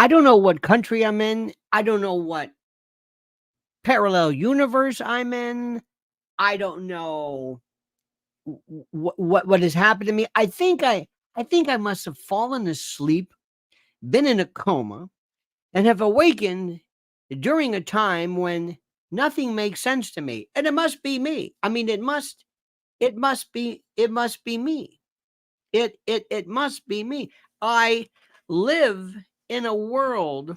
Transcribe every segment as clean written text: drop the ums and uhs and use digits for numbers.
I don't know what country I'm in. I don't know what parallel universe I'm in. I don't know what has happened to me. I think I must have fallen asleep, been in a coma, and have awakened during a time when nothing makes sense to me. And it must be me. I mean, it must be me. It must be me. I live in a world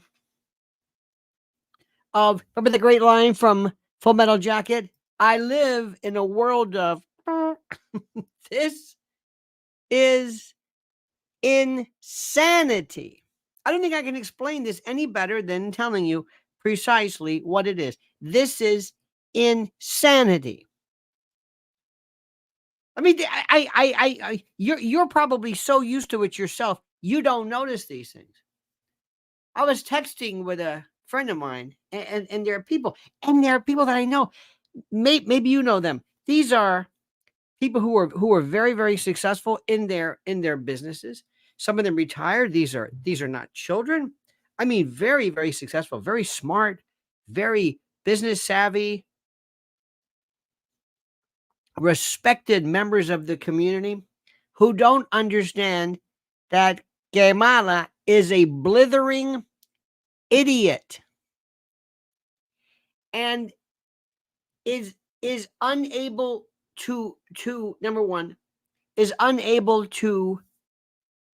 of, remember the great line from Full Metal Jacket? I live in a world of this is insanity. I don't think I can explain this any better than telling you precisely what it is. This is insanity. I mean, you're probably so used to it yourself, you don't notice these things. I was texting with a friend of mine, and there are people, that I know. Maybe you know them. These are people who are very, very successful in their businesses. Some of them retired. These are not children. I mean, very, very successful, very smart, very business savvy, respected members of the community who don't understand that Guatemala is a blithering idiot and is unable to number one, is unable to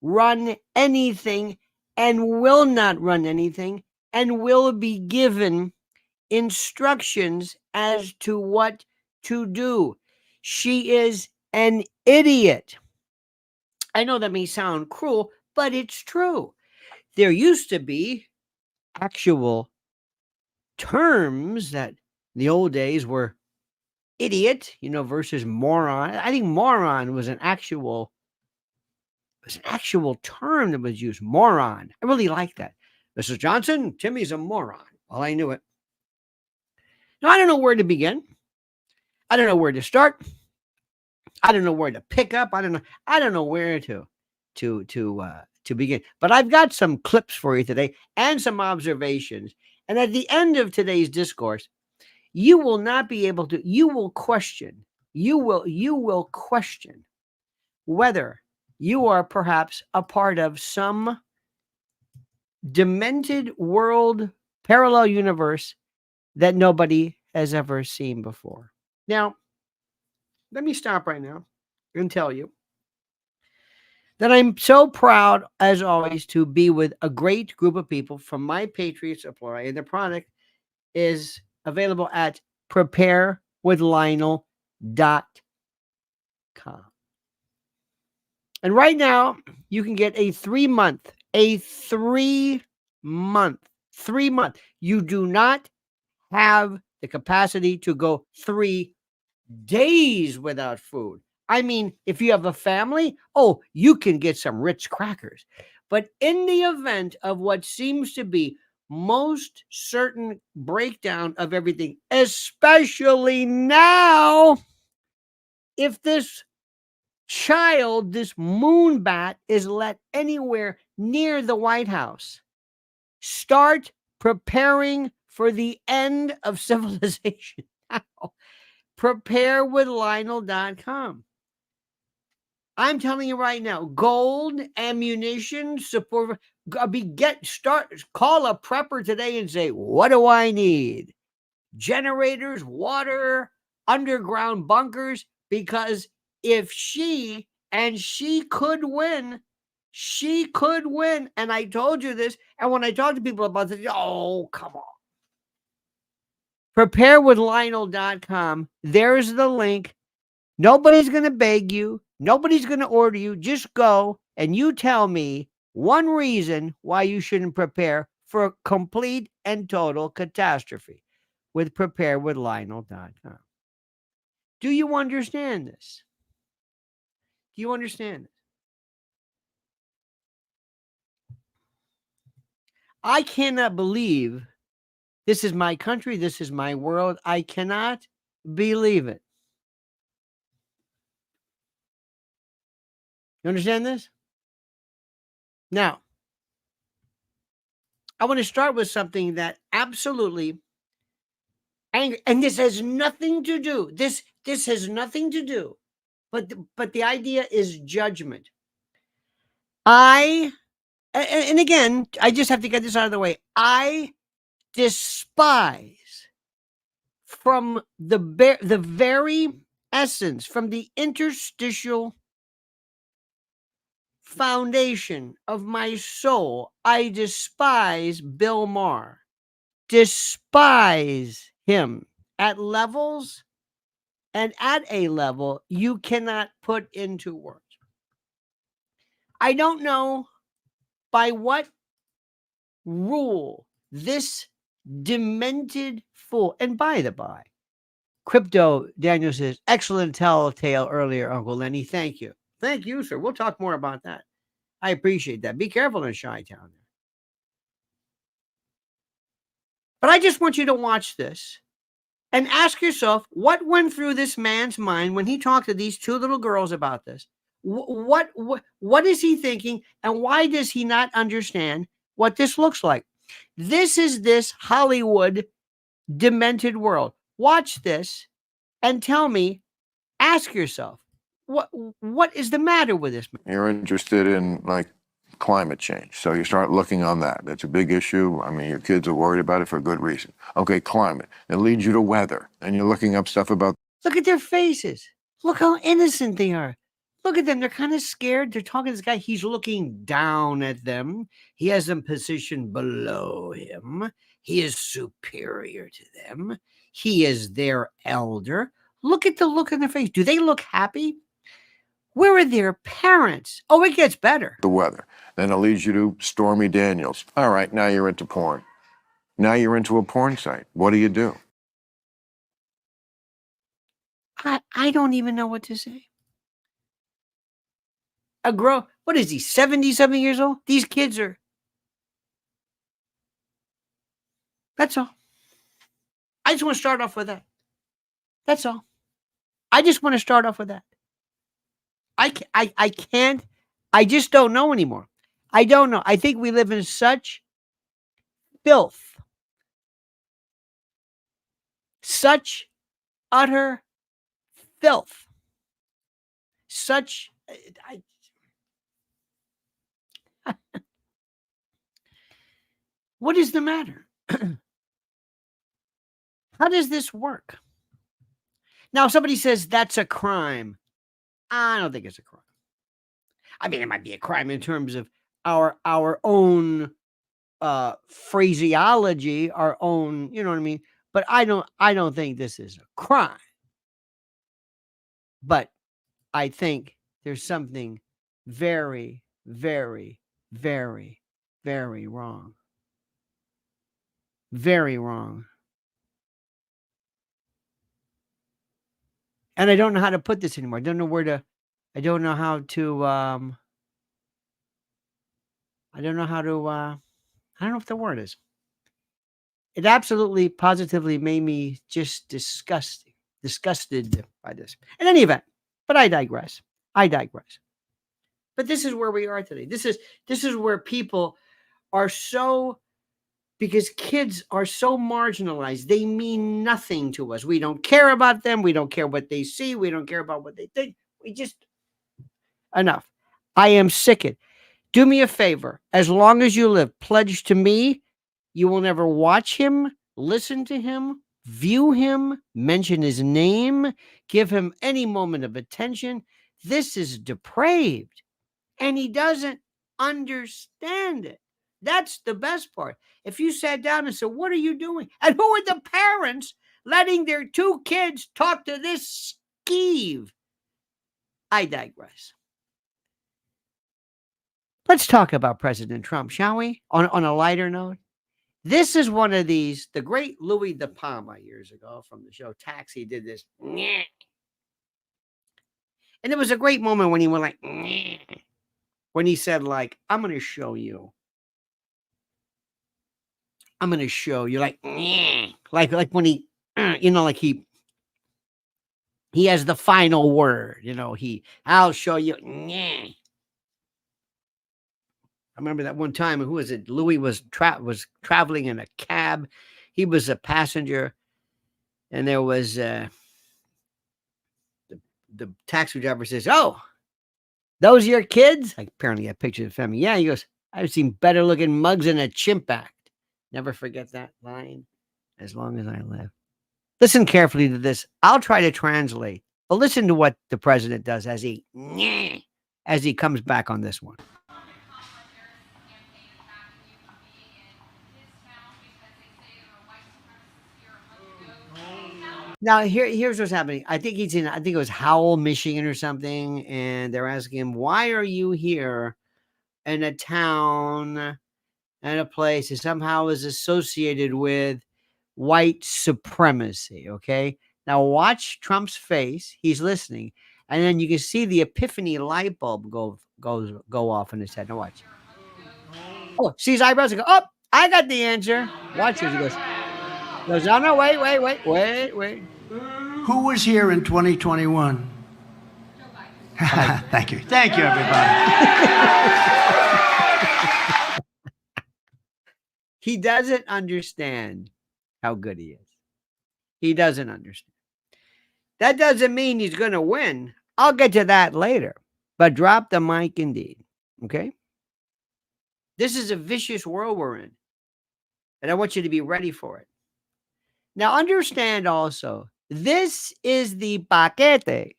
run anything and will not run anything and will be given instructions as to what to do. She is an idiot. I know that may sound cruel, but it's true. There used to be actual terms that in the old days were idiot, versus moron. I think moron was an actual term that was used. Moron. I really like that. Mrs. Johnson, Timmy's a moron. Well, I knew it. Now I don't know where to begin. I don't know where to start. I don't know where to pick up. I don't know where to begin. But I've got some clips for you today and some observations. And at the end of today's discourse, you will not be able to. You will question. You will question whether you are perhaps a part of some demented world parallel universe that nobody has ever seen before. Now, let me stop right now and tell you that I'm so proud, as always, to be with a great group of people from My Patriot Supply, and the product is available at preparewithlionel.com. And right now, you can get a 3-month. You do not have the capacity to go 3 days without food. I mean, if you have a family, you can get some Ritz crackers. But in the event of what seems to be most certain breakdown of everything, especially now, if this child, this moonbat, is let anywhere near the White House, start preparing for the end of civilization now. Preparewithlionel.com. I'm telling you right now, gold, ammunition, support. Call a prepper today and say, what do I need? Generators, water, underground bunkers, because if she could win, and I told you this, and when I talk to people about this, come on. Preparewithlionel.com. There's the link. Nobody's going to beg you. Nobody's going to order you. Just go and you tell me one reason why you shouldn't prepare for a complete and total catastrophe with preparewithlionel.com. Do you understand this? Do you understand this? I cannot believe this is my country. This is my world. I cannot believe it. You understand this? Now, I want to start with something that absolutely angry, and this has nothing to do. This has nothing to do, but the idea is judgment. And again, I just have to get this out of the way. I despise from the very essence, from the interstitial foundation of my soul, I despise Bill Maher. Despise him at levels and at a level you cannot put into words. I don't know by what rule this demented fool, and by the by, Crypto Daniel says, excellent telltale earlier, Uncle Lenny. Thank you. Thank you, sir. We'll talk more about that. I appreciate that. Be careful in Chi-Town. But I just want you to watch this and ask yourself what went through this man's mind when he talked to these two little girls about this. What is he thinking, and why does he not understand what this looks like? This is this Hollywood demented world. Watch this and tell me, ask yourself, what is the matter with this man? You're interested in like climate change, so you start looking on that. That's a big issue. I mean, your kids are worried about it for a good reason. Okay, climate. It leads you to weather, and you're looking up stuff about. Look at their faces. Look how innocent they are. Look at them. They're kind of scared. They're talking to this guy. He's looking down at them. He has them positioned below him. He is superior to them. He is their elder. Look at the look on their face. Do they look happy? Where are their parents? Oh, it gets better. The weather. Then it leads you to Stormy Daniels. All right, now you're into porn. Now you're into a porn site. What do? I don't even know what to say. What is he, 70-something years old? These kids are. That's all. I just want to start off with that. That's all. I just want to start off with that. I can't. I just don't know anymore. I don't know. I think we live in such filth. Such utter filth. Such. What is the matter? How does this work? Now, somebody says that's a crime. I don't think it's a crime. I mean, it might be a crime in terms of our own phraseology, our own, you know what I mean? But I don't think this is a crime. But I think there's something very, very, very, very wrong. Very wrong. And I don't know how to put this anymore. I don't know how to, I don't know how to, I don't know if the word is. It absolutely, positively made me just disgusted by this. In any event, but I digress. But this is where we are today. This is where people are so, because kids are so marginalized. They mean nothing to us. We don't care about them. We don't care what they see. We don't care about what they think. We just, enough. I am sickened. Do me a favor. As long as you live, pledge to me, you will never watch him, listen to him, view him, mention his name, give him any moment of attention. This is depraved. And he doesn't understand it. That's the best part. If you sat down and said, what are you doing? And who are the parents letting their two kids talk to this skeeve? I digress. Let's talk about President Trump, shall we? On a lighter note. This is one of these, the great Louis De Palma years ago from the show Taxi did this. And it was a great moment when he went like, when he said like, I'm going to show you. I'm going to show you like when he, like he has the final word, I'll show you. I remember that one time, who was it? Louis was traveling in a cab. He was a passenger, and there was the taxi driver says, "Oh, those your kids?" Like, apparently, I pictured the family. Yeah, he goes, "I've seen better looking mugs in a chimp act." Never forget that line as long as I live. Listen carefully to this. I'll try to translate, but listen to what the president does as he comes back on this one. Now here's what's happening. I think it was Howell, Michigan or something, and they're asking him, "Why are you here in a town and a place that somehow is associated with white supremacy?" Okay. Now watch Trump's face. He's listening, and then you can see the epiphany light bulb go off in his head. Now watch. Oh, see his eyebrows and go, "Oh, I got the answer." Watch this. He goes, "Oh no, wait. Who was here in 2021? Thank you. Thank you, everybody. He doesn't understand how good he is. He doesn't understand. That doesn't mean he's going to win. I'll get to that later. But drop the mic indeed. Okay? This is a vicious world we're in. And I want you to be ready for it. Now, understand also, this is the paquete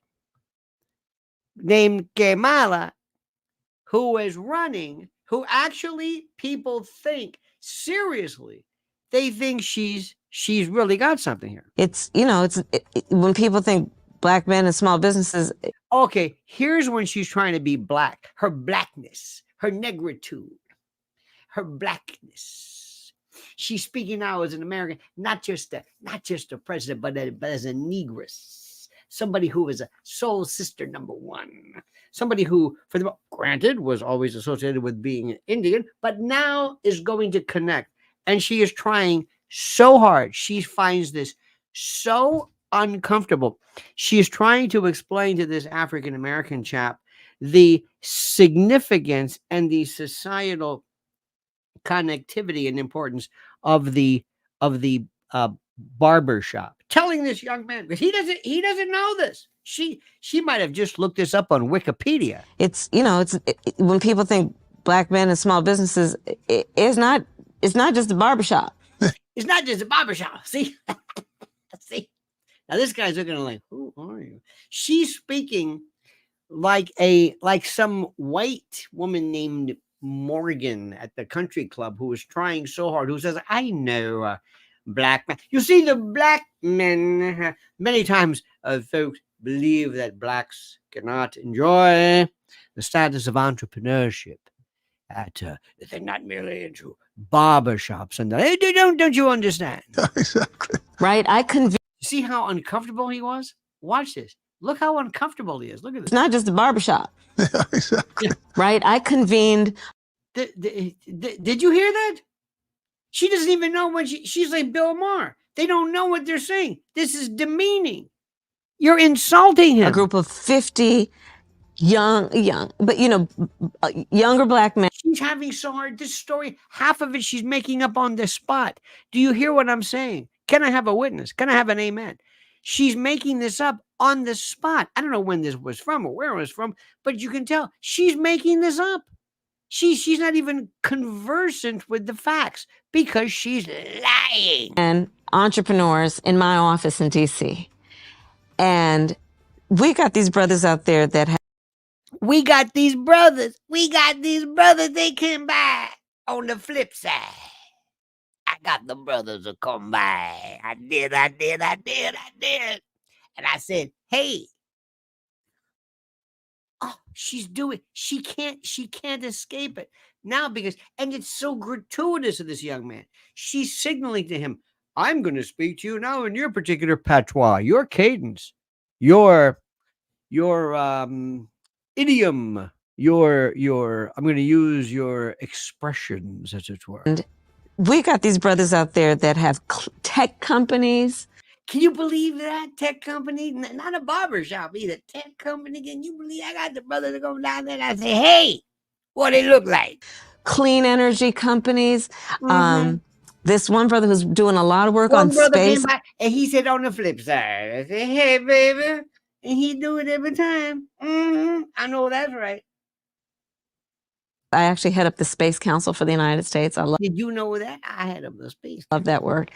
named Kamala who is running, who actually people think seriously, they think she's really got something here. It's when people think black men and small businesses. Okay, here's when she's trying to be black. Her blackness, her negritude, her blackness. She's speaking now as an American, not just a president, but as a negress, somebody who is a soul sister number one, somebody who, granted, was always associated with being Indian, but now is going to connect. And she is trying so hard. She finds this so uncomfortable. She is trying to explain to this African American chap the significance and the societal connectivity and importance of the barber shop. Telling this young man, because he doesn't know this. She might have just looked this up on Wikipedia. It's when people think black men and small businesses, it's not just a barbershop. It's not just a barbershop. See? See? Now this guy's looking like, who are you? She's speaking like some white woman named Morgan at the country club who is trying so hard, who says, "I know black men." You see, the black men, many times folks believe that blacks cannot enjoy the status of entrepreneurship. They're not merely into barbershops and that. Don't you understand? Exactly. Right? See how uncomfortable he was? Watch this. Look how uncomfortable he is. Look at this. It's not just a barbershop. Yeah, exactly. Yeah. Right? I convened. Did you hear that? She doesn't even know when she's like Bill Maher. They don't know what they're saying. This is demeaning. You're insulting him. A group of 50 young, but younger black men. She's having so hard. This story, half of it she's making up on the spot. Do you hear what I'm saying? Can I have a witness? Can I have an amen? She's making this up on the spot. I don't know when this was from or where it was from, but you can tell she's making this up. She's not even conversant with the facts because she's lying. And entrepreneurs in my office in DC. And we got these brothers out there that have. We got these brothers. They came by on the flip side. I got the brothers to come by. I did. And I said, hey. Oh, she can't escape it now because, and it's so gratuitous of this young man. She's signaling to him, I'm going to speak to you now in your particular patois, your cadence, your idiom, I'm going to use your expressions, as it were. And we got these brothers out there that have tech companies. Can you believe that? Tech company? Not a barbershop either. Tech company. Can you believe I got the brother to go down there and I say, hey, what they look like? clean energy companies. Mhm. This one brother who's doing a lot of work on One brother came space. by and he said on the flip side, I said, "Hey, baby," and he do it every time. I know that's right. I actually head up the Space Council for the United States. I Did you know that? I had a space. love that work.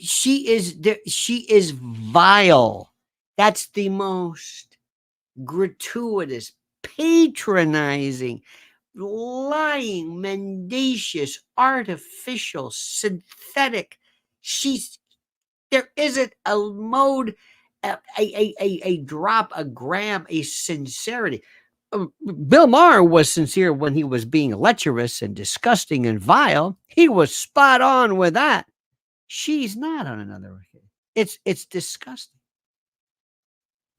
She is vile. That's the most gratuitous, patronizing, lying, mendacious, artificial, synthetic. There isn't a mode, a drop, a gram, a sincerity. Bill Maher was sincere when he was being lecherous and disgusting and vile. He was spot on with that. She's not on another occasion. It's disgusting.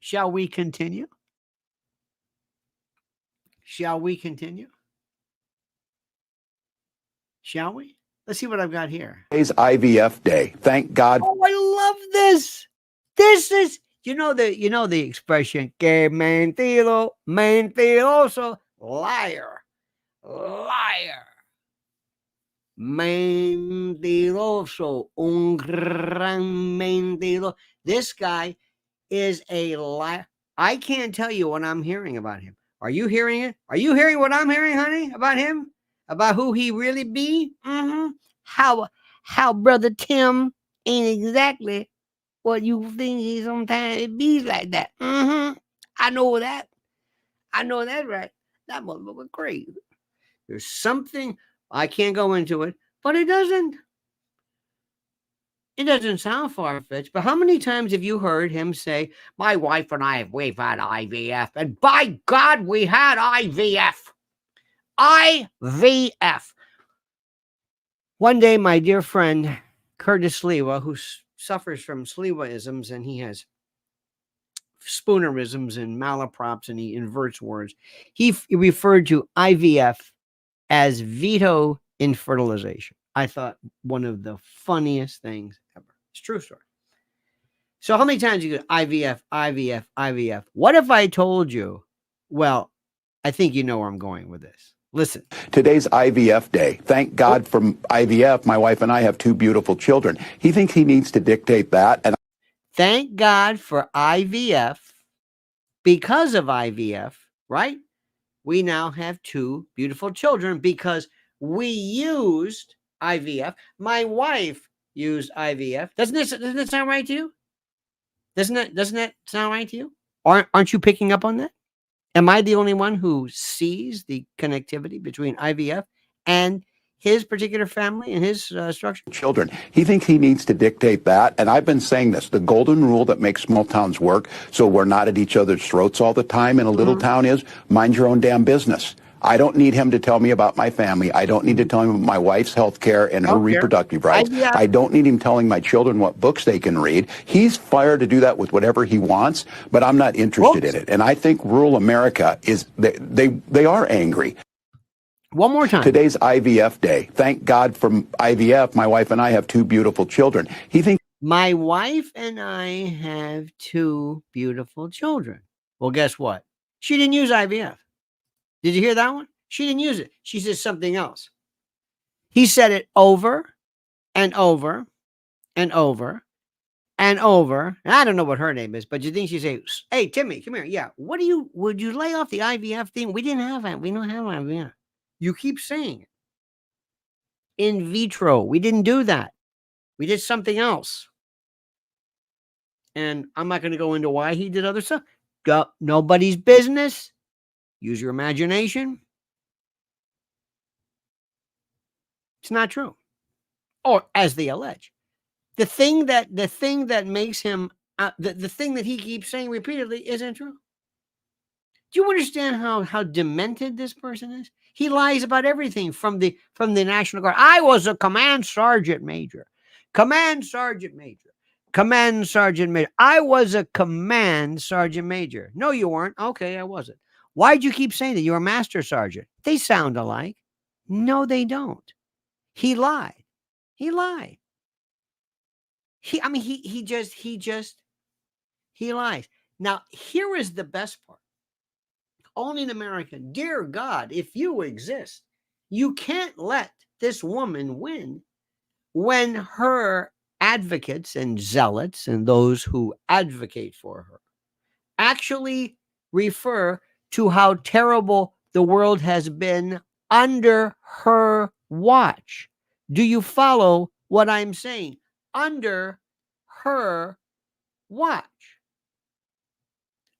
Shall we continue? Shall we continue? Shall we? Let's see what I've got here. Today's IVF day. Thank God. Oh, I love this. This is you know the expression que mentiroso, liar, liar. Mentiroso, un gran mentiroso. This guy is a liar. I can't tell you what I'm hearing about him. Are you hearing it? Are you hearing what I'm hearing, honey, about him? About who he really be? How brother Tim ain't exactly what you think he sometimes be like that. I know that. I know that, right? That motherfucker crazy. There's something I can't go into it, but it doesn't sound far-fetched. But how many times have you heard him say, my wife and we've had IVF, and by God, we had IVF. IVF. One day, my dear friend, Curtis Sliwa, who suffers from Sliwaisms, and he has spoonerisms and malaprops, and he inverts words. He referred to IVF as veto in fertilization. I thought one of the funniest things ever. It's a true story. So how many times you go IVF, IVF, IVF? What if I told you, well, I think you know where I'm going with this. Listen. Today's IVF day. Thank God for IVF. My wife and I have 2 beautiful children. He thinks he needs to dictate that. And thank God for IVF. Because of IVF, right? We now have 2 beautiful children because we used IVF. My wife used IVF. Doesn't it sound right to you? Doesn't that sound right to you? Aren't you picking up on that? Am I the only one who sees the connectivity between IVF and his particular family and his structure? Children. He thinks he needs to dictate that. And I've been saying this, the golden rule that makes small towns work so we're not at each other's throats all the time in a little town is mind your own damn business. I don't need him to tell me about my family. I don't need to tell him about my wife's health care and her reproductive rights. I don't need him telling my children what books they can read. He's fired to do that with whatever he wants, but I'm not interested in it. And I think rural America is, they are angry. One more time. Today's IVF day. Thank God for IVF. My wife and I have 2 beautiful children. He thinks my wife and I have 2 beautiful children. Well, guess what? She didn't use IVF. Did you hear that one? She didn't use it. She said something else. He said it over and over and over and over. And I don't know what her name is, but you think she say, hey, Timmy, come here. Yeah. Would you lay off the IVF thing? We didn't have it. We don't have IVF. You keep saying it. In vitro. We didn't do that. We did something else. And I'm not going to go into why he did other stuff. Nobody's business. Use your imagination. It's not true. Or as they allege. The thing that makes him, the thing that he keeps saying repeatedly isn't true. Do you understand how demented this person is? He lies about everything from the National Guard. I was a command sergeant major. Command sergeant major. Command sergeant major. I was a command sergeant major. No, you weren't. Okay, I wasn't. Why'd you keep saying that? You're a master sergeant. They sound alike. No, they don't. He lied. He lied. He lies. Now, here is the best part. only in America. Dear God, if you exist, you can't let this woman win when her advocates and zealots and those who advocate for her actually refer to how terrible the world has been under her watch. Do you follow what I'm saying? Under her watch.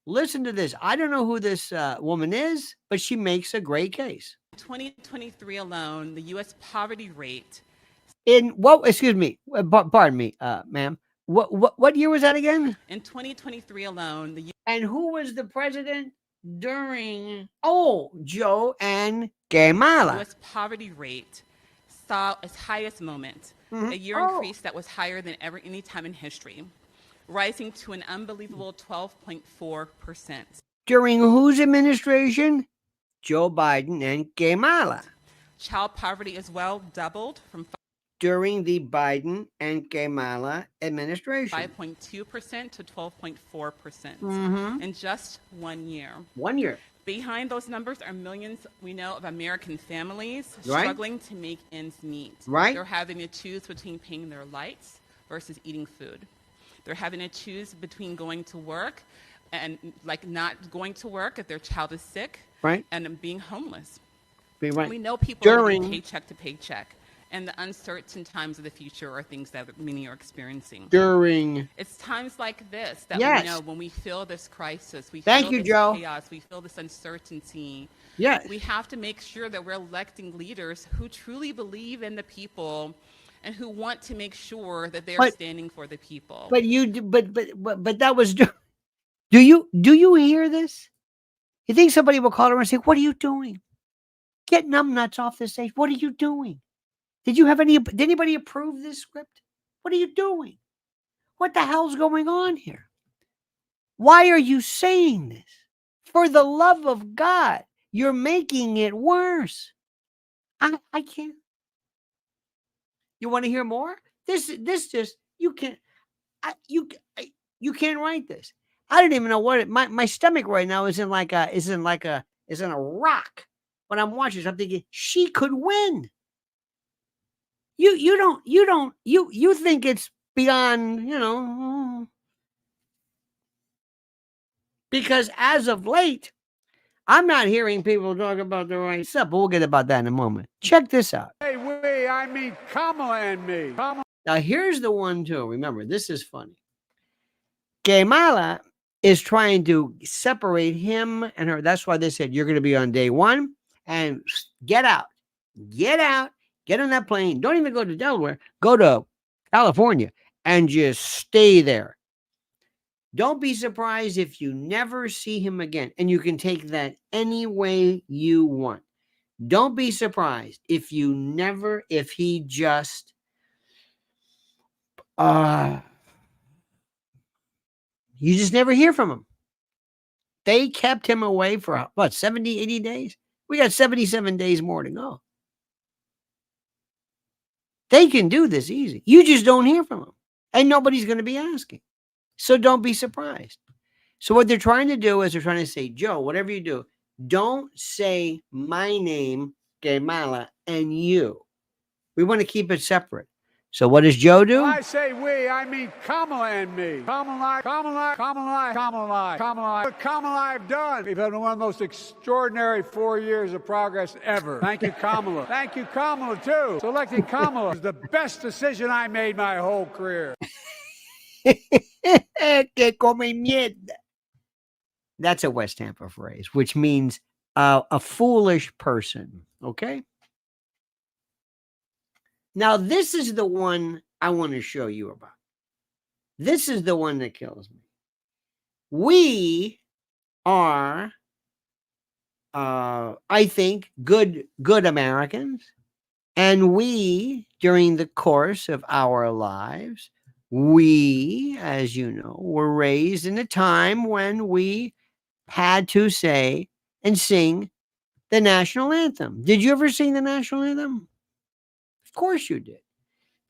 Listen to this. I don't know who this woman is, but she makes a great case. In 2023 alone, the U.S. poverty rate. In what? Excuse me. Pardon me, ma'am. What year was that again? In 2023 alone, the And who was the president during? Oh, Joe and Kamala. U.S. poverty rate saw its highest moment, Mhm. a year increase that was higher than ever any time in history, rising to an unbelievable 12.4%. During whose administration? Joe Biden and Kamala. Child poverty as well doubled from During the Biden and Kamala administration. 5.2% to 12.4% Mhm. in just 1 year. 1 year. Behind those numbers are millions, we know, of American families Right. struggling to make ends meet. Right. They're having to choose between paying their lights versus eating food. They're having to choose between going to work and not going to work if their child is sick, Right. and being homeless. Be right. We know people are living During paycheck to paycheck, and the uncertain times of the future are things that many are experiencing. during It's times like this that Yes. we know when we feel this crisis, we Thank feel you, this Joe. chaos, we feel this uncertainty. yes. We have to make sure that we're electing leaders who truly believe in the people and who want to make sure that they're But- standing for the people. But you do- but that was do you hear this? You think somebody will call her and say, "What are you doing? Get numbnuts off this stage. What are you doing? Did anybody approve this script? What are you doing? What the hell's going on here? Why are you saying this? For the love of God, you're making it worse." I can't. You want to hear more? This just you can't. You can't write this. I don't even know what my stomach right now is in a rock. When I'm watching this, I'm thinking she could win. You think it's beyond, because as of late, I'm not hearing people talk about the right stuff, but we'll get about that in a moment. Check this out. Hey, we, I mean Kamala and me. Kamala. Now, here's the one, too. Remember, this is funny. Kamala is trying to separate him and her. That's why they said, you're going to be on day one and get out. Get out. Get on that plane. Don't even go to Delaware. Go to California and just stay there. Don't be surprised if you never see him again. And you can take that any way you want. Don't be surprised if he just you just never hear from him. They kept him away for 70, 80 days? We got 77 days more to go. They can do this easy. You just don't hear from them. And nobody's going to be asking. So don't be surprised. So what they're trying to do is they're trying to say, Joe, whatever you do, don't say my name, Kamala, and you. We want to keep it separate. So what does Joe do? When I say we, I mean Kamala and me. Kamala. What Kamala I've done. We've had one of the most extraordinary 4 years of progress ever. Thank you, Kamala. Thank you, Kamala, too. Selecting Kamala is the best decision I made my whole career. Que come mierda. That's a West Tampa phrase, which means a foolish person. Okay. Now, this is the one I want to show you about. This is the one that kills me. We are, I think, good Americans. And we, during the course of our lives, we, as you know, were raised in a time when we had to say and sing the national anthem. Did you ever sing the national anthem? Of course you did.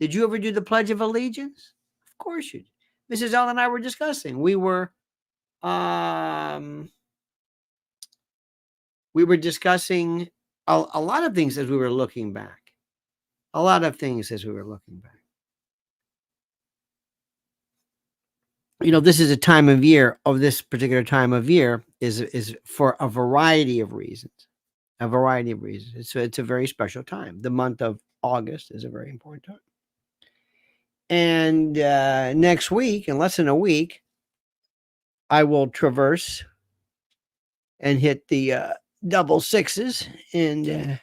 Did you ever do the Pledge of Allegiance? Of course you did. Mrs. L and I were discussing. We were we were discussing a lot of things as we were looking back. A lot of things as we were looking back. You know, this is a time of year, of this particular time of year is for a variety of reasons. A variety of reasons. It's a very special time. The month of August is a very important time. And next week, in less than a week, I will traverse and hit the double sixes. And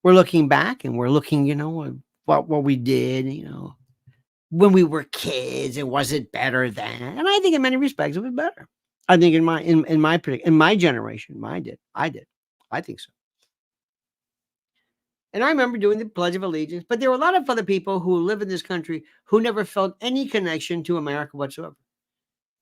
we're looking back and we're looking, you know, what we did, you know, when we were kids, and was it better then? And I think in many respects it was better. I think in my generation, I did. I think so. And I remember doing the Pledge of Allegiance, but there were a lot of other people who live in this country who never felt any connection to America whatsoever.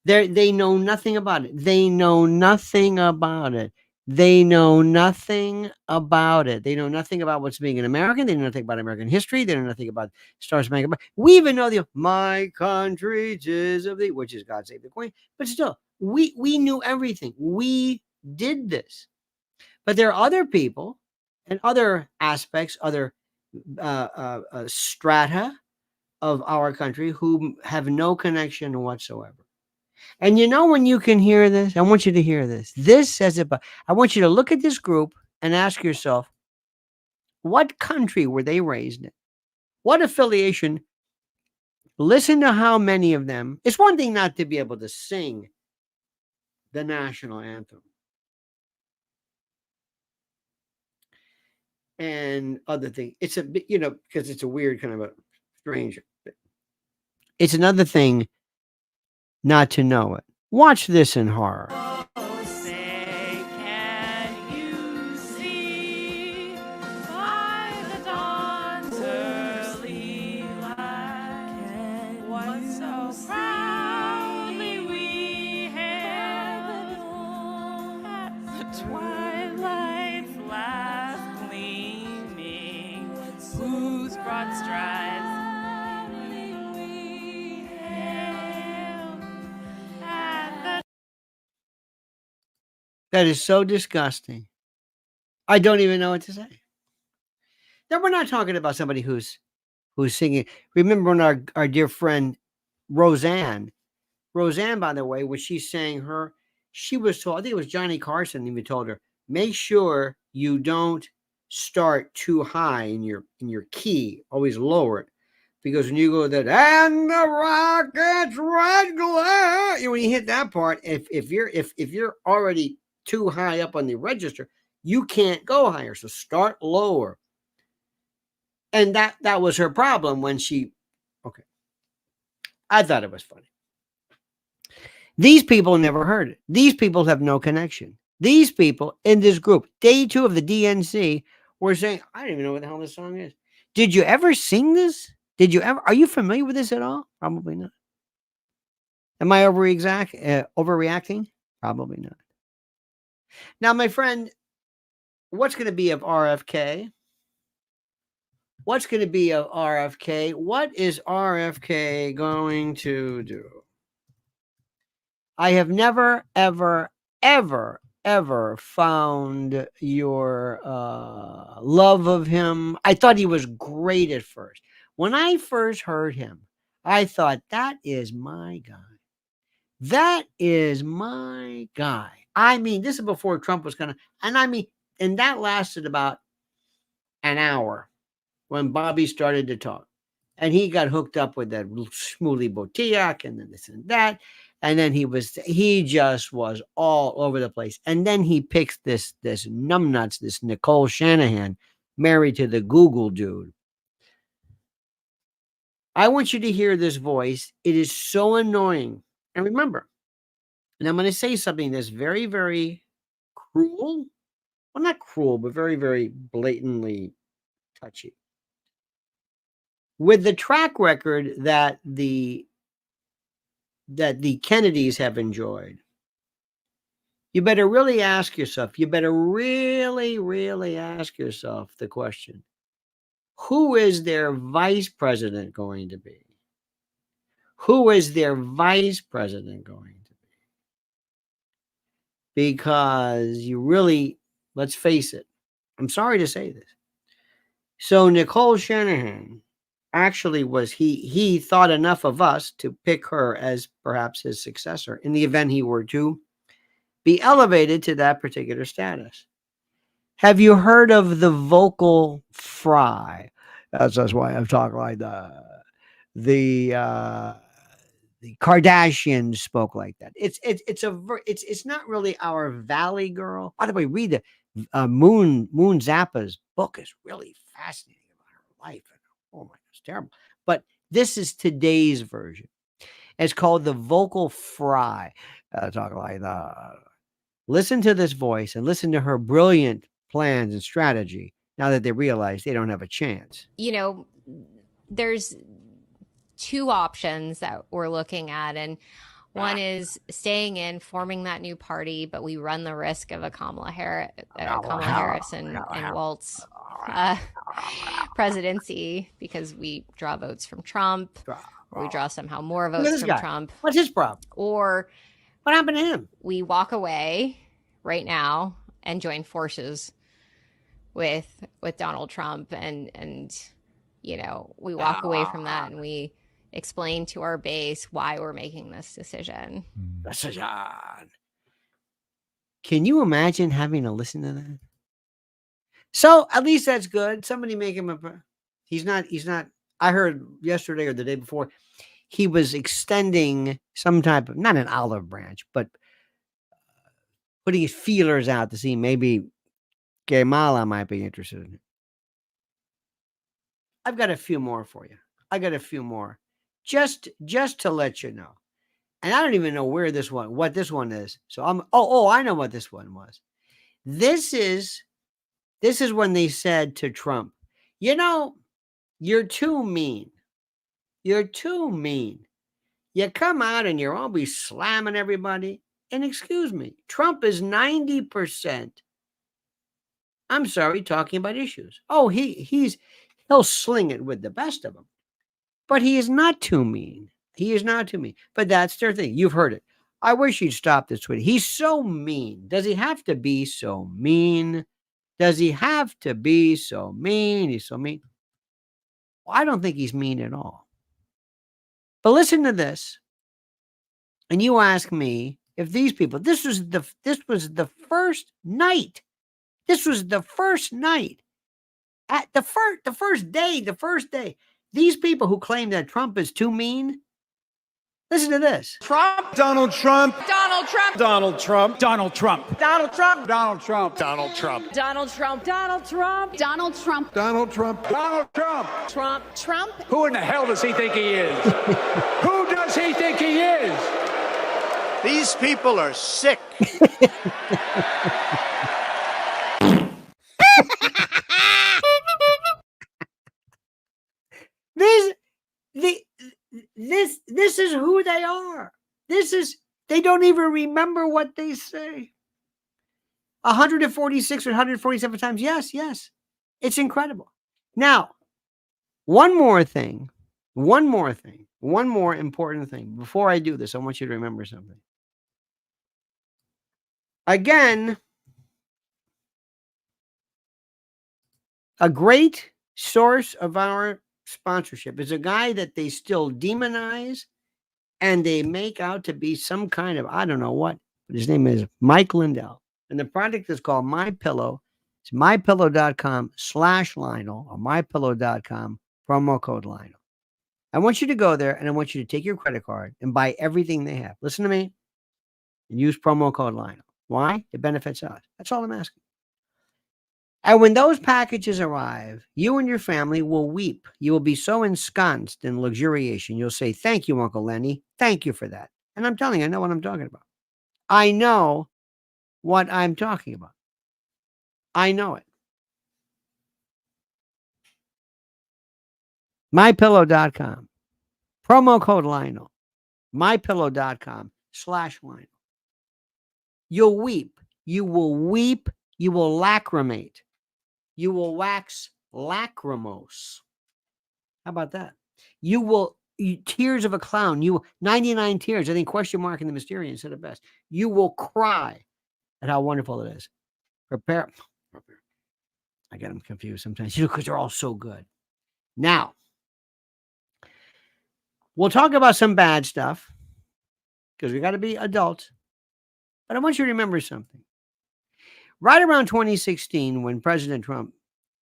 They know nothing about it. They know nothing about it. They know nothing about it. They know nothing about what's being an American. They know nothing about American history. They know nothing about Star Spangled Banner. We even know the "My country 'tis of thee," which is "God Save the Queen." But still, we knew everything. We did this. But there are other people and other aspects, other strata of our country who have no connection whatsoever. And you know, when you can hear this, I want you to hear this. This says it, but I want you to look at this group and ask yourself, what country were they raised in? What affiliation? Listen to how many of them. It's one thing not to be able to sing the national anthem and other things. It's a bit, you know, because it's a weird kind of a strange. It's another thing not to know it. Watch this in horror. Oh, say, can you see by the dawn's early light what so proudly we hailed at the twilight's last gleaming, whose broad strides That is so disgusting. I don't even know what to say. Now, we're not talking about somebody who's singing. Remember when our dear friend Roseanne, by the way, when she sang she was told, I think it was Johnny Carson even told her, make sure you don't start too high in your key, always lower it. Because when you go that, and the rocket's red glare, when you hit that part, if you're already too high up on the register, you can't go higher. So start lower. And that was her problem when she, okay. I thought it was funny. These people never heard it. These people have no connection. These people in this group, day 2 of the DNC, were saying, I don't even know what the hell this song is. Did you ever sing this? Are you familiar with this at all? Probably not. Am I overreacting? Probably not. Now, my friend, what's going to be of RFK? What's going to be of RFK? What is RFK going to do? I have never, ever, ever, ever found your love of him. I thought he was great at first. When I first heard him, I thought, that is my guy. That is my guy. I mean, this is before Trump was going to, and that lasted about an hour when Bobby started to talk. And he got hooked up with that Shmuley Botiak and then this and that. And then he just was all over the place. And then he picks this numbnuts, this Nicole Shanahan, married to the Google dude. I want you to hear this voice. It is so annoying. And remember, and I'm going to say something that's very, very cruel. Well, not cruel, but very, very blatantly touchy. With the track record that the Kennedys have enjoyed, you better really ask yourself, really ask yourself the question, who is their vice president going to be? Who is their vice president going to be? because you really, let's face it, I'm sorry to say this. So Nicole Shanahan actually he thought enough of us to pick her as perhaps his successor in the event he were to be elevated to that particular status. Have you heard of the vocal fry? That's why I'm talking like that. The Kardashians spoke like that. It's not really our Valley Girl. By the way, read the Moon Zappa's book is really fascinating about her life. Oh my, it's terrible. But this is today's version. It's called the vocal fry. Talking like that. Listen to this voice and listen to her brilliant plans and strategy. Now that they realize they don't have a chance. You know, there's two options that we're looking at, and one is staying in, forming that new party, but we run the risk of a Kamala Harris and Walt's presidency because we draw votes from Trump, or we draw somehow more votes from Trump. What's his problem? Or what happened to him? We walk away right now and join forces with Donald Trump, and you know, we walk away from that and we explain to our base why we're making this decision. Can you imagine having to listen to that? So at least that's good. Somebody make him he's not, I heard yesterday or the day before, he was extending some type of, not an olive branch, but putting his feelers out to see maybe Kamala might be interested in it. I've got a few more for you. I got a few more just to let you know. And I don't even know what this one is. So I know what this one was. This is when they said to Trump, you know, you're too mean. You're too mean. You come out and you're always slamming everybody. And excuse me, Trump is 90%, I'm sorry, talking about issues. Oh, he'll sling it with the best of them. But he is not too mean. He is not too mean. But that's their thing. You've heard it. I wish he'd stop this tweet. He's so mean. Does he have to be so mean? Does he have to be so mean? He's so mean. Well, I don't think he's mean at all. But listen to this. And you ask me if these people, this was the first night. This was the first night. At the first day. These people who claim that Trump is too mean, listen to this. Trump. Donald Trump. Donald Trump. Donald Trump. Donald Trump. Donald Trump. Donald Trump. Donald Trump. Donald Trump. Donald Trump. Donald Trump. Donald Trump. Donald Trump. Trump. Trump. Who in the hell does he think he is? Who does he think he is? These people are sick. This is who they are. They don't even remember what they say. 146 or 147 times. Yes. It's incredible. Now, one more important thing. Before I do this, I want you to remember something. Again, a great source of our sponsorship is a guy that they still demonize and they make out to be some kind of, I don't know what, but his name is Mike Lindell. And the product is called MyPillow. It's mypillow.com/Lionel or mypillow.com, promo code Lionel. I want you to go there and I want you to take your credit card and buy everything they have. Listen to me and use promo code Lionel. Why? It benefits us. That's all I'm asking. And when those packages arrive, you and your family will weep. You will be so ensconced in luxuriation. You'll say, thank you, Uncle Lenny. Thank you for that. And I'm telling you, I know what I'm talking about. I know what I'm talking about. I know it. MyPillow.com. Promo code Lionel. MyPillow.com/Lionel. You'll weep. You will weep. You will lacrimate. You will wax lachrymose. How about that? Tears of a clown. 99 tears. I think question mark in the Mysterian said it best. You will cry. and how wonderful it is. Prepare. I get them confused sometimes, because they're all so good. Now, we'll talk about some bad stuff because we got to be adults. But I want you to remember something. Right around 2016, when President Trump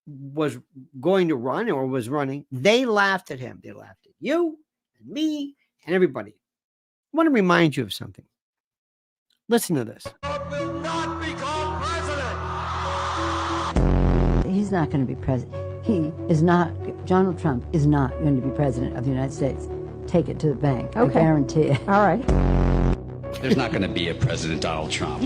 was going to run or was running, they laughed at him. They laughed at you and me and everybody. I want to remind you of something. Listen to this. He's not going to be president. He is not, Donald Trump is not going to be president of the United States. Take it to the bank. Okay. I guarantee it. All right. There's not going to be a President Donald Trump.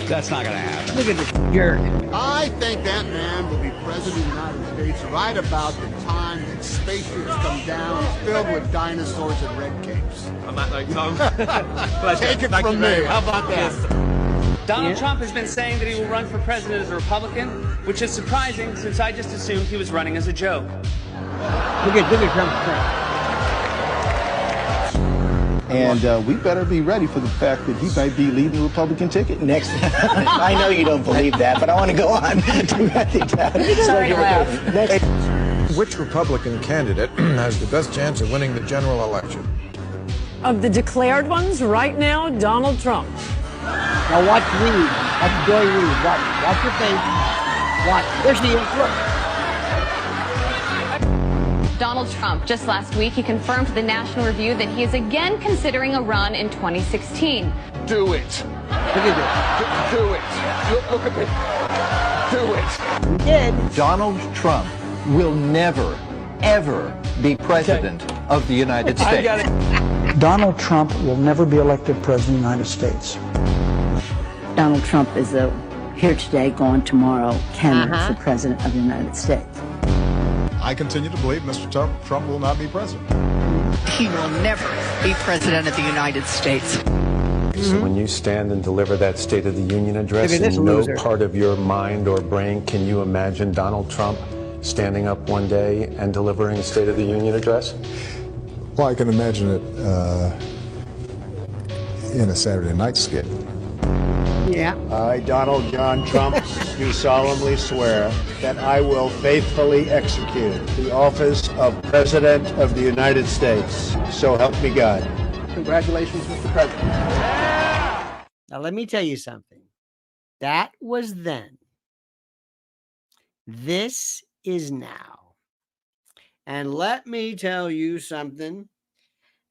That's not going to happen. Look at this jerk. I think that man will be president of the United States right about the time that spaceships come down filled with dinosaurs and red capes. On that note, Tom. Take it from me. How about that? Donald Trump has been saying that he will run for president as a Republican, which is surprising since I just assumed he was running as a joke. Look at Trump. And we better be ready for the fact that he might be leading the Republican ticket next. I know you don't believe that, but I want to go on. Sorry to laugh. Which Republican candidate has the best chance of winning the general election? Of the declared ones, right now, Donald Trump. Now watch Reed. Watch Joy Reed. Watch your face. Watch. There she is. Look. Donald Trump, just last week, he confirmed to the National Review that he is again considering a run in 2016. Do it. Look at this. Do it. Look at me. Do it. He did. Donald Trump will never, ever be president of the United States. Donald Trump will never be elected president of the United States. Donald Trump is a here today, gone tomorrow candidate for president of the United States. I continue to believe Mr. Trump will not be president. He will never be president of the United States. So when you stand and deliver that State of the Union address, Look at this in no loser. part of your mind or brain can you imagine Donald Trump standing up one day and delivering a State of the Union address? Well, I can imagine it in a Saturday night skit. Yeah. I, Donald John Trump, do solemnly swear that I will faithfully execute the office of President of the United States. So help me God. Congratulations, Mr. President. Now let me tell you something. That was then. This is now. And let me tell you something.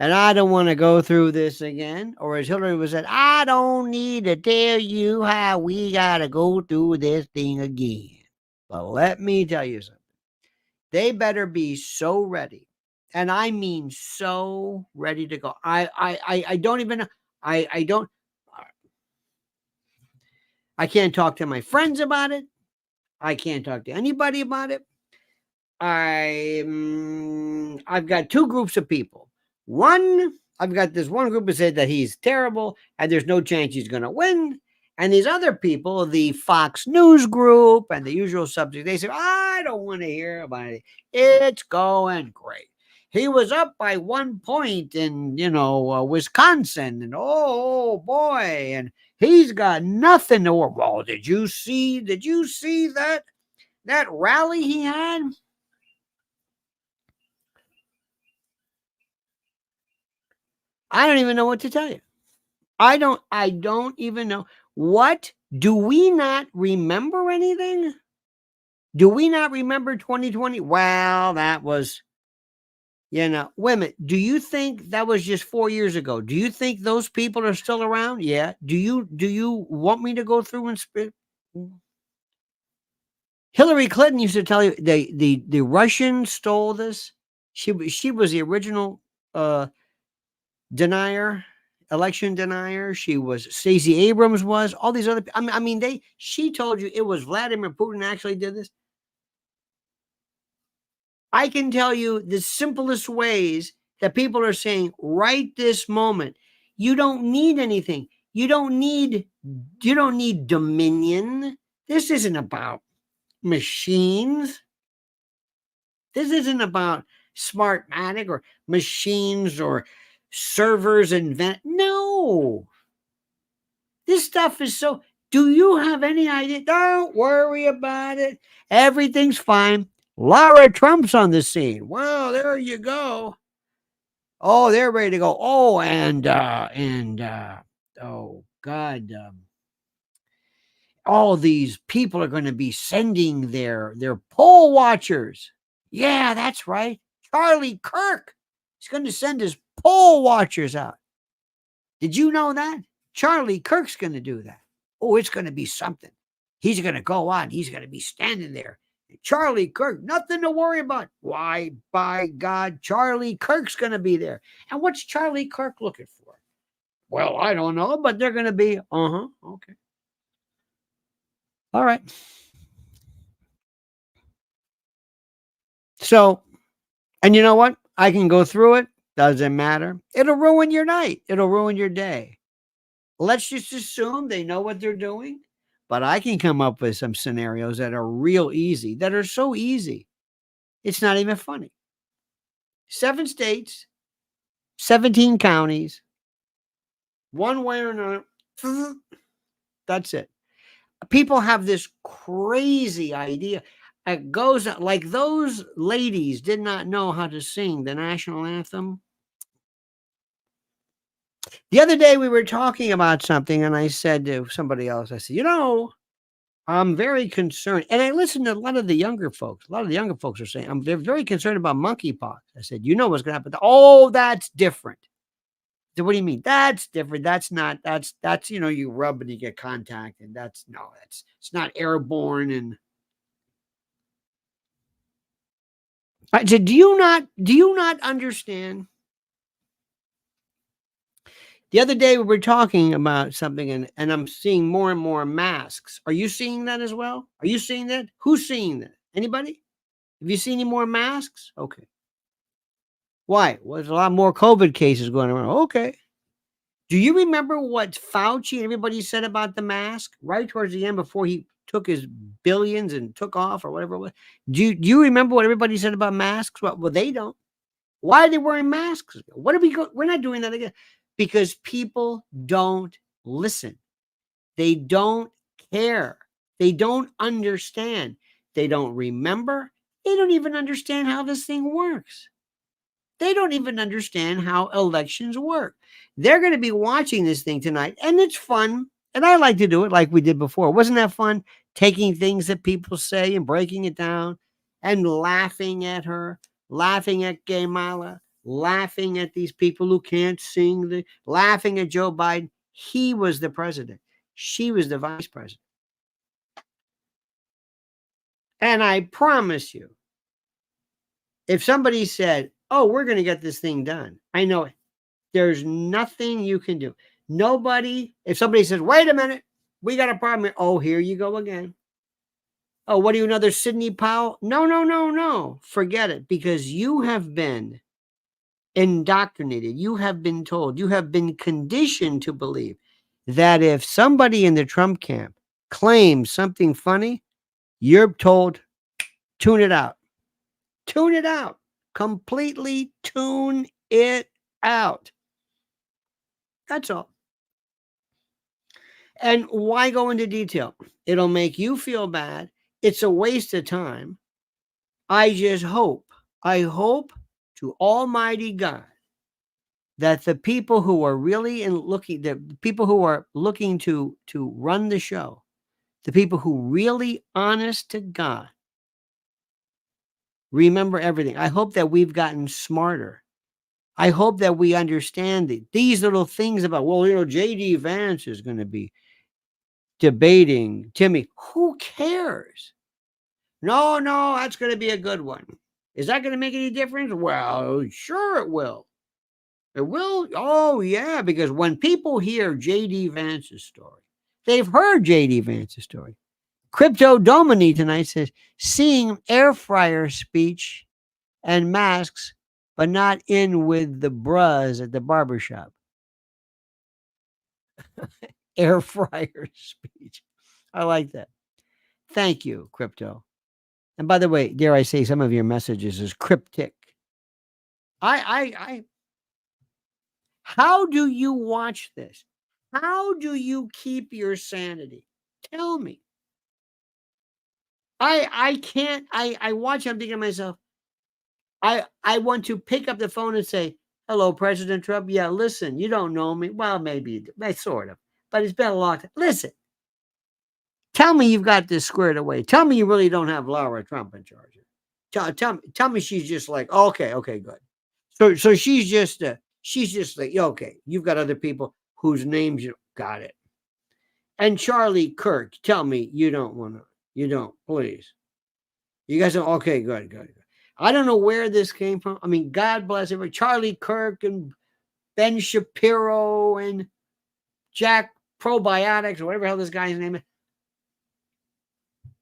And I don't want to go through this again. Or as Hillary was said, I don't need to tell you how we got to go through this thing again. But let me tell you something. They better be so ready. And I mean so ready to go. I don't even, I can't talk to my friends about it. I can't talk to anybody about it. I've got two groups of people. One, I've got this one group that said that he's terrible and there's no chance he's going to win. And these other people, the Fox News group and the usual subject, they say, I don't want to hear about it. It's going great. He was up by 1 point in, Wisconsin. And oh boy. And he's got nothing to worry. Well, did you see that rally he had? I don't even know what to tell you. I don't even know. What? Do we not remember anything? Do we not remember 2020? Well, that was, wait a minute. Do you think that was just 4 years ago? Do you think those people are still around? Yeah. Do you want me to go through and spit? Hillary Clinton used to tell you the Russians stole this. She was the original denier, election denier. She was, Stacey Abrams was, all these other, she told you it was Vladimir Putin actually did this. I can tell you the simplest ways that people are saying right this moment, you don't need anything. You don't need dominion. This isn't about machines. This isn't about Smartmatic or machines or servers no, This stuff is so. Do you have any idea? Don't worry about it. Everything's fine. Lara Trump's on the scene. Well, there you go. Oh, they're ready to go. Oh, oh God, all these people are going to be sending their poll watchers. Yeah, that's right. Charlie Kirk is going to send his poll watchers out. Did you know that? Charlie Kirk's going to do that. Oh, it's going to be something. He's going to go on. He's going to be standing there. Charlie Kirk, nothing to worry about. Why, by God, Charlie Kirk's going to be there. And what's Charlie Kirk looking for? Well, I don't know, but they're going to be, okay. All right. So, and you know what? I can go through it. Doesn't matter. It'll ruin your night. It'll ruin your day. Let's just assume they know what they're doing. But I can come up with some scenarios that are real easy, that are so easy. It's not even funny. 7 states, 17 counties, one way or another. That's it. People have this crazy idea. It goes like those ladies did not know how to sing the national anthem. The other day we were talking about something and I said to somebody else, I said, I'm very concerned. And I listened to a lot of the younger folks. A lot of the younger folks are saying, they're very concerned about monkeypox. I said, you know what's going to happen? Oh, that's different. So what do you mean? That's different. That's not, that's, you rub and you get contact and it's not airborne. And I said, do you not understand? The other day we were talking about something and I'm seeing more and more masks. Are you seeing that as well? Are you seeing that? Who's seeing that? Anybody? Have you seen any more masks? Okay. Why? Well, there's a lot more COVID cases going around. Okay. Do you remember what Fauci and everybody said about the mask right towards the end before he took his billions and took off or whatever it was? Do you remember what everybody said about masks? Well, they don't. Why are they wearing masks? What are we're not doing that again. Because people don't listen. They don't care. They don't understand. They don't remember. They don't even understand how this thing works. They don't even understand how elections work. They're going to be watching this thing tonight, and it's fun. And I like to do it like we did before. Wasn't that fun? Taking things that people say and breaking it down and laughing at her, laughing at Gay Mala, laughing at these people who can't sing, laughing at Joe Biden. He was the president. She was the vice president. And I promise you, if somebody said, oh, we're going to get this thing done, I know it. There's nothing you can do. Nobody, if somebody says, wait a minute, we got a problem. Oh, here you go again. Oh, what are you, another Sidney Powell? No. Forget it, because you have been indoctrinated. You have been told, you have been conditioned to believe that if somebody in the Trump camp claims something funny, you're told, tune it out. Tune it out. Completely tune it out. That's all. And why go into detail? It'll make you feel bad. It's a waste of time. I hope to Almighty God that the people who are really the people who are looking to run the show, the people who really, honest to God, remember everything. I hope that we've gotten smarter. I hope that we understand these little things about, J.D. Vance is going to be debating Timmy. Who cares? No, that's going to be a good one. Is that going to make any difference? Well, sure it will. It will. Oh, yeah, because when people hear J.D. Vance's story, they've heard J.D. Vance's story. Crypto Domini tonight says, seeing air fryer speech and masks, but not in with the bras at the barbershop. Air fryer speech. I like that. Thank you, Crypto. And by the way, dare I say, some of your messages is cryptic. How do you watch this? How do you keep your sanity? Tell me. I can't. I watch. I'm thinking to myself. I want to pick up the phone and say, "Hello, President Trump. Yeah, listen. You don't know me. Well, maybe sort of, but it's been a long time. Listen. Tell me you've got this squared away. Tell me you really don't have Laura Trump in charge. Tell me she's just like, okay, good. So she's just like, okay, you've got other people whose names you got it. And Charlie Kirk, tell me you don't, please. You guys are okay, good. I don't know where this came from. I mean, God bless everybody. Charlie Kirk and Ben Shapiro and Jack Probiotics or whatever the hell this guy's name is.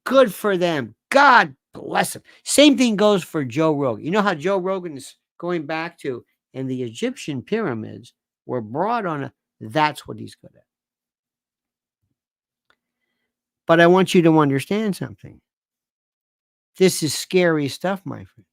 Good for them. God bless them. Same thing goes for Joe Rogan. You know how Joe Rogan is going back to, and the Egyptian pyramids were brought on that's what he's good at. But I want you to understand something. This is scary stuff, my friend.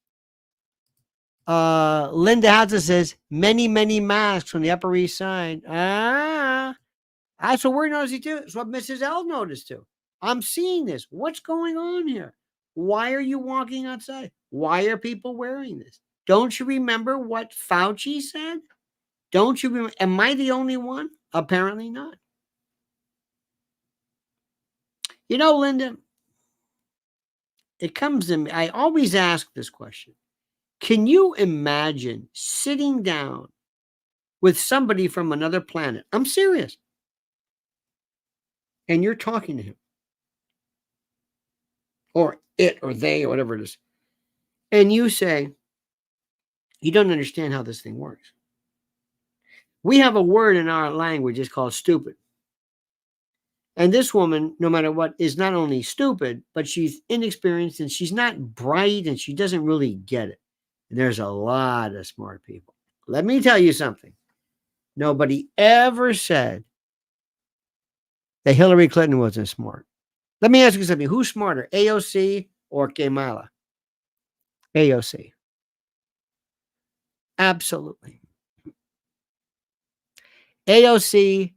Linda Houser says, many masks on the Upper East Side. That's what we're noticing too. It's what Mrs. L noticed too. I'm seeing this. What's going on here? Why are you walking outside? Why are people wearing this? Don't you remember what Fauci said? Don't you remember? Am I the only one? Apparently not. You know, Linda, it comes to me. I always ask this question. Can you imagine sitting down with somebody from another planet? I'm serious. And you're talking to him. Or it, or they, or whatever it is. And you say, you don't understand how this thing works. We have a word in our language, it's called stupid. And this woman, no matter what, is not only stupid, but she's inexperienced and she's not bright and she doesn't really get it. And there's a lot of smart people. Let me tell you something. Nobody ever said that Hillary Clinton wasn't smart. Let me ask you something. Who's smarter, AOC or Kamala? AOC. Absolutely. AOC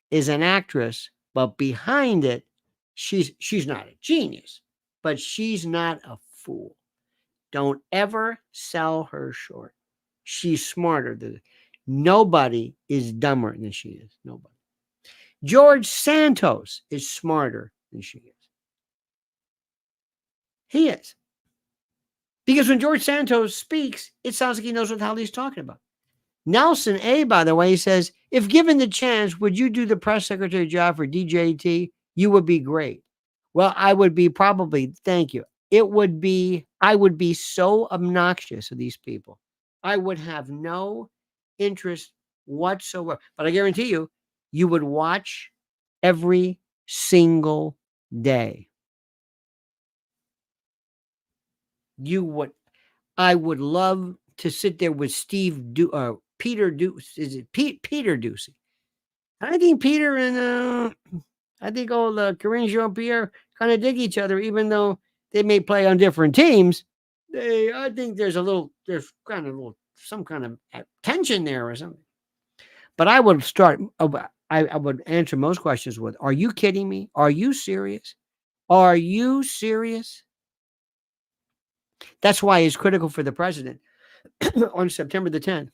is an actress, but behind it, she's not a genius, but she's not a fool. Don't ever sell her short. She's smarter than nobody is dumber than she is. Nobody. George Santos is smarter than she is. He is. Because when George Santos speaks, it sounds like he knows what the hell he's talking about. Nelson A., by the way, says, if given the chance, would you do the press secretary job for DJT? You would be great. Well, I would be probably, thank you. I would be so obnoxious to these people. I would have no interest whatsoever. But I guarantee you, you would watch every single day. You would. I would love to sit there with Peter Ducey. Is it Peter Ducey? I think Peter and I think old Karine Jean-Pierre kind of dig each other, even though they may play on different teams. I think there's kind of some kind of tension there or something. But I would start. I would answer most questions with, "Are you kidding me? Are you serious? Are you serious?" That's why it's critical for the president on September the 10th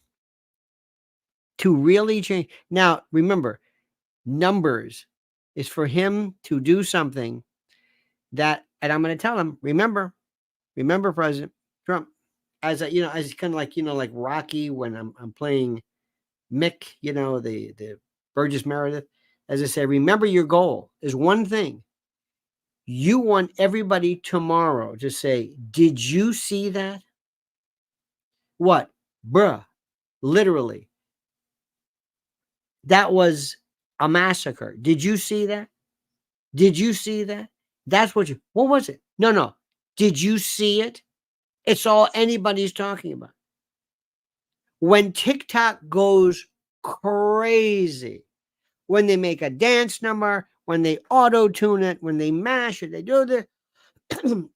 to really change. Now, remember, numbers is for him to do something that, and I'm going to tell him, remember, President Trump, as kind of like Rocky when I'm playing Mick, the Burgess Meredith, as I say, remember your goal is one thing. You want everybody tomorrow to say, did you see that? What? Bruh. Literally. That was a massacre. Did you see that? Did you see that? That's what was it? No. Did you see it? It's all anybody's talking about. When TikTok goes crazy, when they make a dance number, when they auto-tune it, when they mash it, they do this.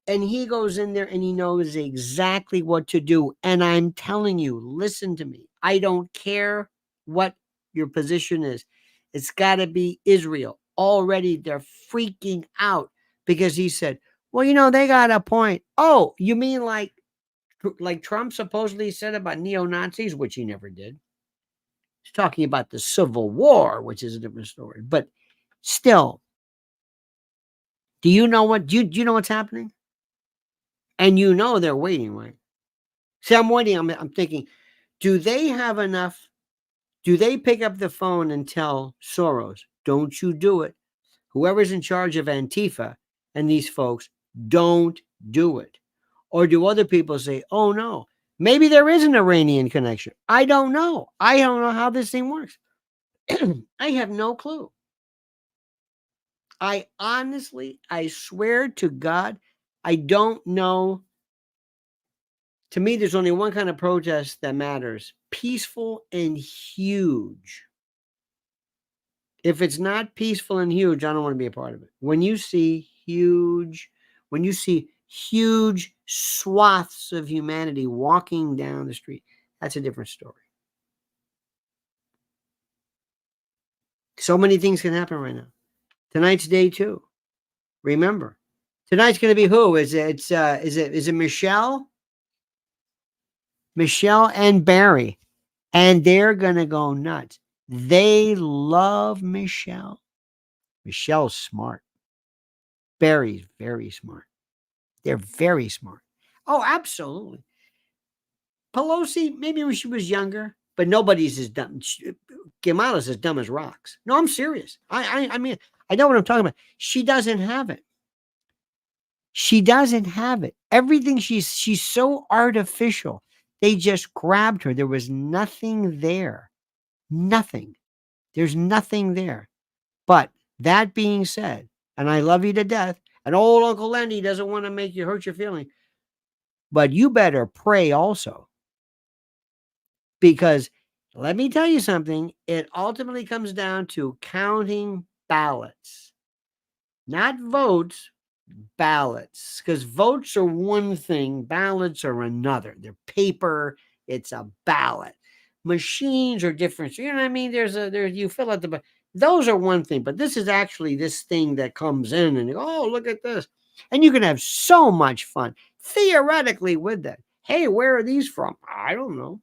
And he goes in there and he knows exactly what to do. And I'm telling you, listen to me. I don't care what your position is. It's got to be Israel. Already they're freaking out because he said, well, you know, they got a point. Oh, you mean like Trump supposedly said about neo-Nazis, which he never did. He's talking about the Civil War, which is a different story. But still, do you know what? Do you know what's happening? And you know they're waiting, right? See, I'm waiting. I'm thinking, do they have enough? Do they pick up the phone and tell Soros, don't you do it? Whoever's in charge of Antifa and these folks, don't do it. Or do other people say, oh no, maybe there is an Iranian connection? I don't know. I don't know how this thing works. I have no clue. I swear to God, I don't know. To me, there's only one kind of protest that matters: peaceful and huge. If it's not peaceful and huge, I don't want to be a part of it. When you see huge swaths of humanity walking down the street, that's a different story. So many things can happen right now. Tonight's day 2. Remember, tonight's going to be who? Is it Michelle? Michelle and Barry, and they're going to go nuts. They love Michelle. Michelle's smart. Barry's very smart. They're very smart. Oh, absolutely. Pelosi, maybe when she was younger, but nobody's as dumb. Kamala's as dumb as rocks. No, I'm serious. I mean, I know what I'm talking about. She doesn't have it. She doesn't have it. Everything she's so artificial. They just grabbed her. There was nothing there. Nothing. There's nothing there. But that being said, and I love you to death, and old Uncle Lenny doesn't want to make you hurt your feeling, but you better pray also. Because let me tell you something, it ultimately comes down to counting ballots. Not votes, ballots. Because votes are one thing, ballots are another. They're paper, it's a ballot. Machines are different. So, you know what I mean? You fill out those are one thing, but this is actually this thing that comes in and oh, look at this. And you can have so much fun theoretically with that. Hey, where are these from? I don't know.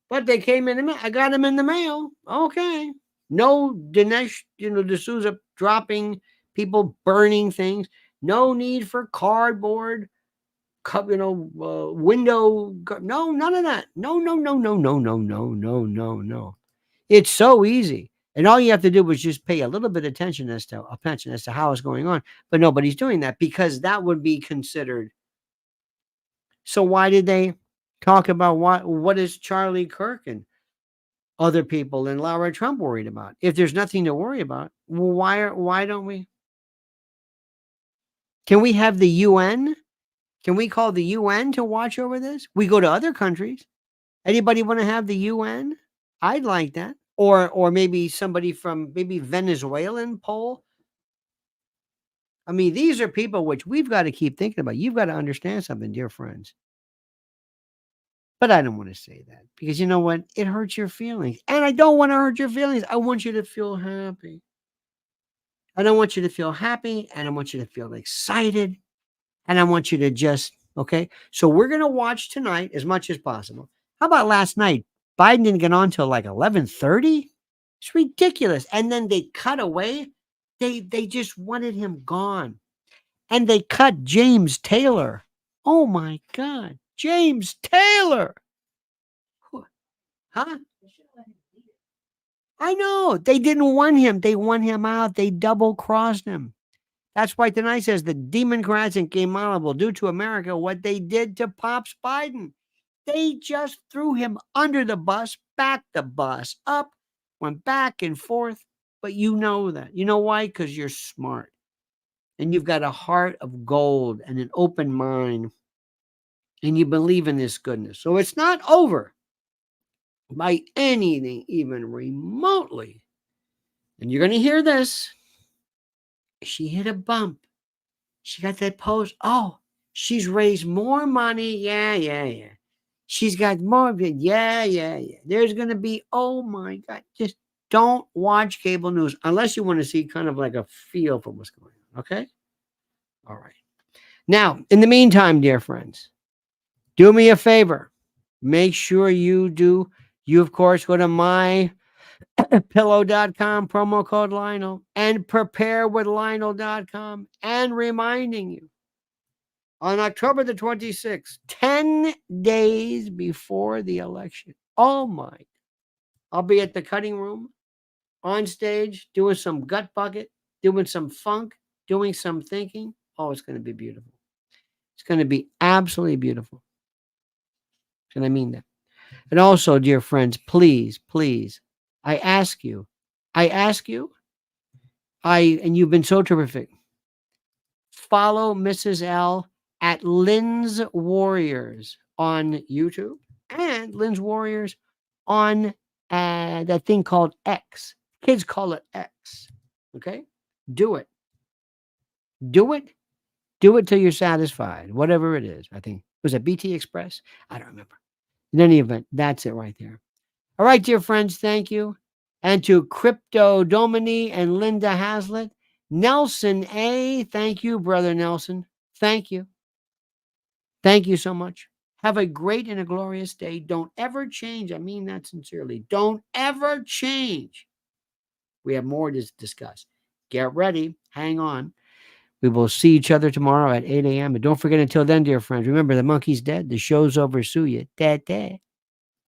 But they came in the mail. I got them in the mail. Okay. No Dinesh, D'Souza dropping, people burning things. No need for cardboard, window. No, none of that. No. It's so easy. And all you have to do is just pay a little bit of attention as to how it's going on. But nobody's doing that because that would be considered. So why did they talk about what is Charlie Kirk and other people and Laura Trump worried about? If there's nothing to worry about, well, why don't we? Can we have the UN? Can we call the UN to watch over this? We go to other countries. Anybody want to have the UN? I'd like that. Or maybe somebody from Venezuelan poll. I mean, these are people which we've got to keep thinking about. You've got to understand something, dear friends. But I don't want to say that because you know what? It hurts your feelings. And I don't want to hurt your feelings. I want you to feel happy. I don't want you to feel happy. And I want you to feel excited. And I want you to just, okay? So we're going to watch tonight as much as possible. How about last night? Biden didn't get on till like 11:30. It's ridiculous. And then they cut away. They just wanted him gone. And they cut James Taylor. Oh my God. James Taylor. Huh? I know. They didn't want him. They want him out. They double-crossed him. That's why tonight says the Demoncrats and Kamala will do to America what they did to Pops Biden. They just threw him under the bus, backed the bus up, went back and forth. But you know that. You know why? Because you're smart. And you've got a heart of gold and an open mind. And you believe in this goodness. So it's not over by anything, even remotely. And you're going to hear this. She hit a bump. She got that post. Oh, she's raised more money. Yeah. She's got more of it. Yeah. There's going to be, oh my God, just don't watch cable news unless you want to see kind of like a feel for what's going on. Okay? All right. Now, in the meantime, dear friends, do me a favor. Make sure you do. You, of course, go to mypillow.com, promo code Lionel, and preparewithlionel.com. And reminding you, on October the 26th, 10 days before the election, oh my, I'll be at the cutting room, on stage, doing some gut bucket, doing some funk, doing some thinking. Oh, it's going to be beautiful. It's going to be absolutely beautiful. And I mean that. And also, dear friends, please, please, I ask you, and you've been so terrific. Follow Mrs. L at Lynn's Warriors on YouTube and Lynn's Warriors on that thing called X. Kids call it X. Okay? Do it. Do it. Do it till you're satisfied. Whatever it is. I think, was it BT Express? I don't remember. In any event, that's it right there. All right, dear friends, thank you. And to Crypto Domini and Linda Hazlitt, Nelson A., thank you, Brother Nelson. Thank you. Thank you so much. Have a great and a glorious day. Don't ever change. I mean that sincerely. Don't ever change. We have more to discuss. Get ready. Hang on. We will see each other tomorrow at 8 a.m. And don't forget, until then, dear friends, remember the monkey's dead. The show's over. Sue you. Dead.